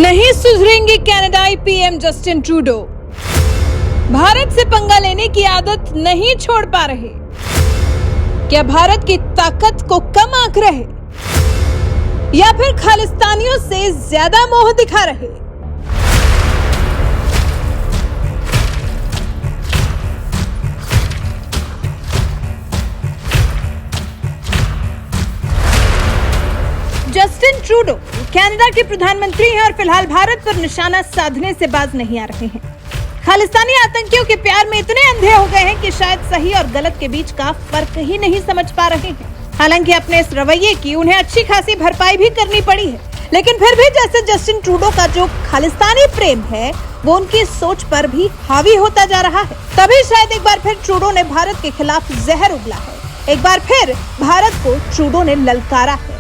नहीं सुधरेंगे कनाडाई PM Justin Trudeau. Bharat से पंगा लेने की आदत नहीं छोड़ पा रहे। क्या भारत की ताकत को कम आंक रहे या फिर खालिस्तानियों से ज्यादा मोह दिखा रहे? जस्टिन ट्रूडो कनाडा के प्रधानमंत्री हैं और फिलहाल भारत पर निशाना साधने से बाज नहीं आ रहे हैं। खालिस्तानी आतंकियों के प्यार में इतने अंधे हो गए हैं कि शायद सही और गलत के बीच का फर्क ही नहीं समझ पा रहे हैं। हालांकि अपने इस रवैये की उन्हें अच्छी खासी भरपाई भी करनी पड़ी है, लेकिन फिर भी जैसे जस्टिन ट्रूडो का जो खालिस्तानी प्रेम है वो उनकी सोच पर भी हावी होता जा रहा है। तभी शायद एक बार फिर ट्रूडो ने भारत के खिलाफ जहर उगला है। एक बार फिर भारत को ट्रूडो ने ललकारा है।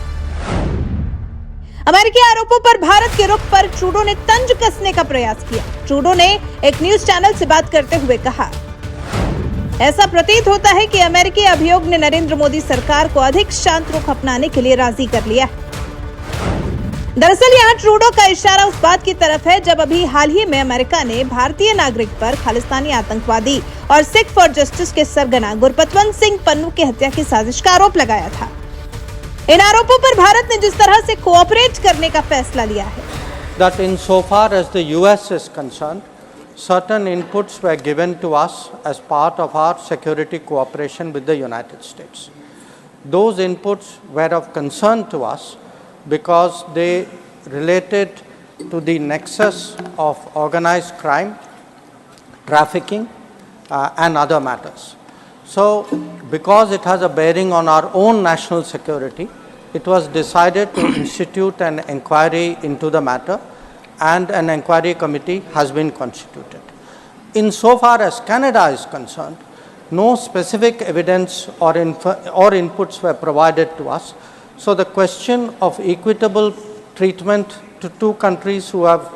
अमेरिकी आरोपों पर भारत के रुख पर ट्रूडो ने तंज कसने का प्रयास किया। ट्रूडो ने एक न्यूज चैनल से बात करते हुए कहा, ऐसा प्रतीत होता है कि अमेरिकी अभियोग ने नरेंद्र मोदी सरकार को अधिक शांत रुख अपनाने के लिए राजी कर लिया है। दरअसल यहाँ ट्रूडो का इशारा उस बात की तरफ है जब अभी हाल ही में अमेरिका ने भारतीय नागरिक पर खालिस्तानी आतंकवादी और सिख फॉर जस्टिस के सरगना गुरपतवंत सिंह पन्नू की हत्या की साजिश का आरोप लगाया था। इन आरोपों पर भारत ने जिस तरह से कोऑपरेट करने का फैसला लिया है, that insofar as the US is concerned, certain inputs were given to us as part of our security cooperation with the United States. Those inputs were of concern to us because they related to the nexus of organized crime, trafficking, and other matters. So, because it has a bearing on our own national security, it was decided to institute an inquiry into the matter, and an inquiry committee has been constituted. Insofar as Canada is concerned, no specific evidence or inputs were provided to us. So the question of equitable treatment to two countries who have,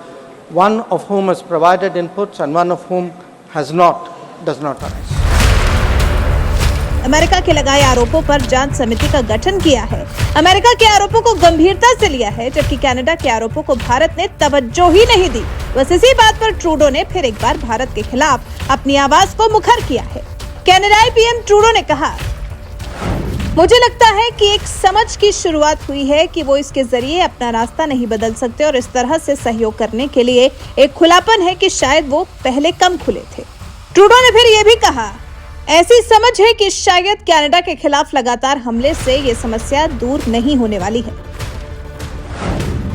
one of whom has provided inputs and one of whom has not, does not arise. America के लगाए आरोपों पर जांच समिति का गठन किया है। अमेरिका के आरोपों को गंभीरता से लिया है, जबकि कनाडा के आरोपों को भारत ने तवज्जो ही नहीं दी। बस इसी बात पर ट्रूडो ने फिर एक बार भारत के खिलाफ अपनी आवाज को मुखर किया है। कनाडाई पीएम ट्रूडो ने कहा, मुझे लगता है कि एक समझ की शुरुआत हुई है कि वो इसके जरिए अपना रास्ता नहीं बदल सकते और इस तरह से सहयोग करने के लिए एक खुलापन है कि शायद वो पहले कम खुले थे। ट्रूडो ने फिर ये भी कहा, ऐसी समझ है कि शायद कनाडा के खिलाफ लगातार हमले से ये समस्या दूर नहीं होने वाली है।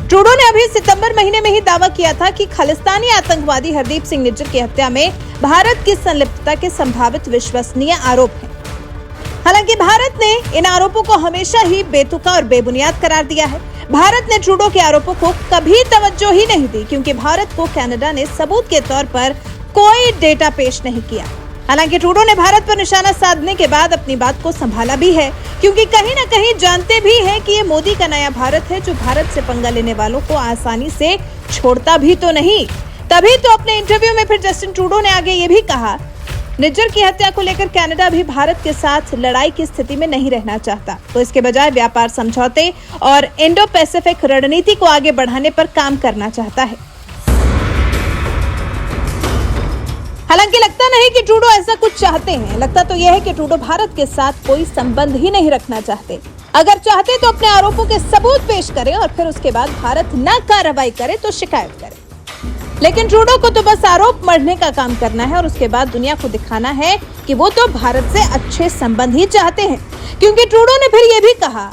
ट्रूडो ने अभी सितंबर महीने में ही दावा किया था कि खालिस्तानी आतंकवादी हरदीप सिंह निज्जर की हत्या में भारत की संलिप्तता के संभावित विश्वसनीय आरोप हैं। हालांकि भारत ने इन आरोपों को हमेशा ही बेतुका और बेबुनियाद करार दिया है। भारत ने ट्रूडो के आरोपों को कभी तवज्जो ही नहीं दी, क्योंकि भारत को कनाडा ने सबूत के तौर पर कोई डेटा पेश नहीं किया। हालांकि ट्रूडो ने भारत पर निशाना साधने के बाद अपनी बात को संभाला भी है, क्योंकि कहीं न कहीं जानते भी हैं कि ये मोदी का नया भारत है जो भारत से पंगा लेने वालों को आसानी से छोड़ता भी तो नहीं। तभी तो अपने इंटरव्यू में फिर जस्टिन ट्रूडो ने आगे ये भी कहा, निज्जर की हत्या को लेकर कनाडा भी भारत के साथ लड़ाई की स्थिति में नहीं रहना चाहता, तो इसके बजाय व्यापार समझौते और इंडो पैसिफिक रणनीति को आगे बढ़ाने पर काम करना चाहता है। हालांकि लगता नहीं कि ट्रूडो ऐसा कुछ चाहते हैं। लगता तो यह है कि ट्रूडो भारत के साथ कोई संबंध ही नहीं रखना चाहते। अगर चाहते तो अपने आरोपों के सबूत पेश करें और फिर उसके बाद भारत न कार्रवाई करे तो शिकायत करें। लेकिन ट्रूडो को तो बस आरोप मढ़ने का काम करना है और उसके बाद दुनिया को दिखाना है कि वो तो भारत से अच्छे संबंध ही चाहते हैं। क्योंकि ट्रूडो ने फिर ये भी कहा,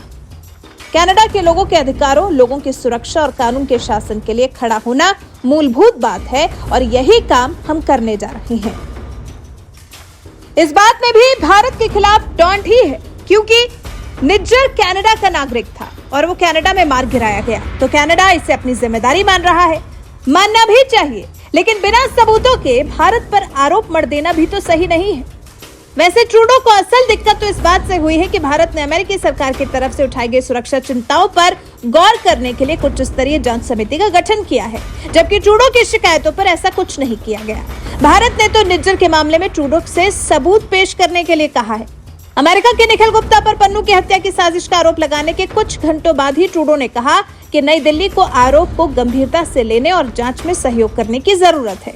कनाडा के लोगों के अधिकारों, लोगों की सुरक्षा और कानून के शासन के लिए खड़ा होना मूलभूत बात है और यही काम हम करने जा रहे हैं। इस बात में भी भारत के खिलाफ टॉन्ट ही है, क्योंकि निज्जर कनाडा का नागरिक था और वो कनाडा में मार गिराया गया, तो कनाडा इसे अपनी जिम्मेदारी मान रहा है। मानना भी चाहिए, लेकिन बिना सबूतों के भारत पर आरोप मढ़ देना भी तो सही नहीं है। वैसे ट्रूडो को असल दिक्कत तो इस बात से हुई है कि भारत ने अमेरिकी सरकार की तरफ से उठाई गई सुरक्षा चिंताओं पर गौर करने के लिए उच्च स्तरीय जांच समिति का गठन किया है, जबकि ट्रूडो की शिकायतों पर ऐसा कुछ नहीं किया गया। भारत ने तो निज्जर के मामले में ट्रूडो से सबूत पेश करने के लिए कहा है। अमेरिका के निखिल गुप्ता पर पन्नू की हत्या की साजिश का आरोप लगाने के कुछ घंटों बाद ही ट्रूडो ने कहा कि नई दिल्ली को आरोप को गंभीरता से लेने और जांच में सहयोग करने की जरूरत है।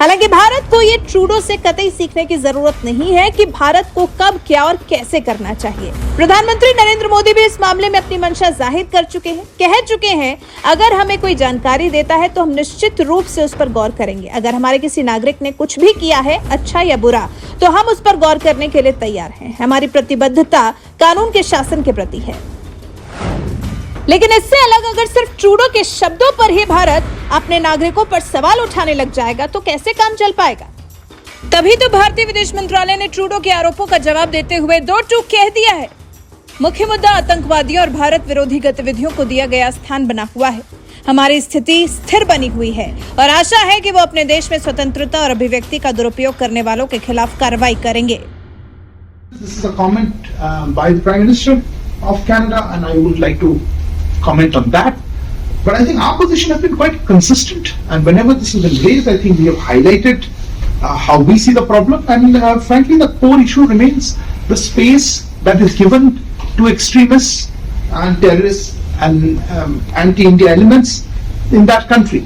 हालांकि भारत को ये ट्रूडो से कतई सीखने की जरूरत नहीं है कि भारत को कब क्या और कैसे करना चाहिए। प्रधानमंत्री नरेंद्र मोदी भी इस मामले में अपनी मंशा जाहिर कर चुके हैं, कह चुके हैं अगर हमें कोई जानकारी देता है तो हम निश्चित रूप से उस पर गौर करेंगे। अगर हमारे किसी नागरिक ने कुछ भी किया है, अच्छा या बुरा, तो हम उस पर गौर करने के लिए तैयार हैं। हमारी प्रतिबद्धता कानून के शासन के प्रति है। लेकिन इससे अलग अगर सिर्फ ट्रूडो के शब्दों पर ही भारत अपने नागरिकों पर सवाल उठाने लग जाएगा तो कैसे काम चल पाएगा। तभी तो भारतीय विदेश मंत्रालय ने ट्रूडो के आरोपों का जवाब देते हुए दो टूक कह दिया है। मुख्य मुद्दा आतंकवादियों और भारत विरोधी गतिविधियों को दिया गया स्थान बना हुआ है। हमारी स्थिति स्थिर बनी हुई है और आशा है कि वो अपने देश में स्वतंत्रता और अभिव्यक्ति का दुरुपयोग करने वालों के खिलाफ कार्रवाई करेंगे। This is a comment by the Prime Minister of Canada, and I would like to comment on that. But I think our position has been quite consistent, and whenever this has been raised, I think we have highlighted how we see the problem, and frankly, the core issue remains the space that is given to extremists and terrorists and anti-India elements in that country.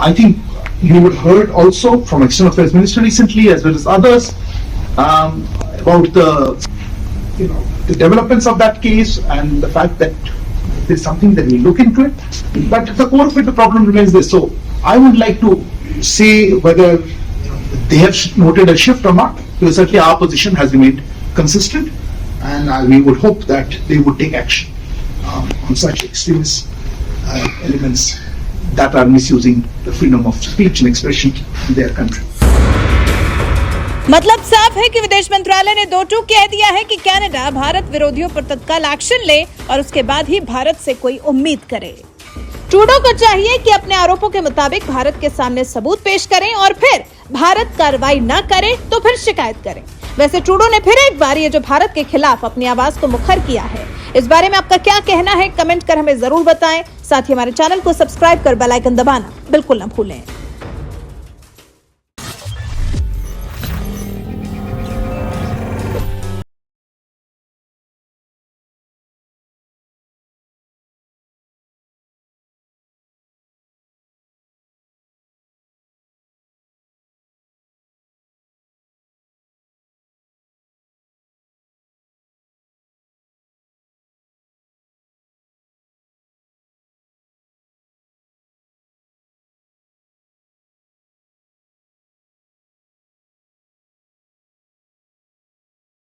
I think you would heard also from External Affairs Minister recently, as well as others, about the developments of that case and the fact that there's something that we look into it. But the core of it, the problem remains there. So I would like to say whether they have noted a shift or not, because certainly our position has remained consistent, and we would hope that they would take action on such extremist elements that are misusing the freedom of speech and expression in their country. मतलब साफ है कि विदेश मंत्रालय ने दो टूक कह दिया है कि कनाडा भारत विरोधियों पर तत्काल एक्शन ले और उसके बाद ही भारत से कोई उम्मीद करे। ट्रूडो को चाहिए कि अपने आरोपों के मुताबिक भारत के सामने सबूत पेश करें और फिर भारत कार्रवाई न करे तो फिर शिकायत करें। वैसे ट्रूडो ने फिर एक बार ये जो भारत के खिलाफ अपनी आवाज को मुखर किया है, इस बारे में आपका क्या कहना है कमेंट कर हमें जरूर बताएं। साथ ही हमारे चैनल को सब्सक्राइब कर बेल आइकन दबाना बिल्कुल न भूलें।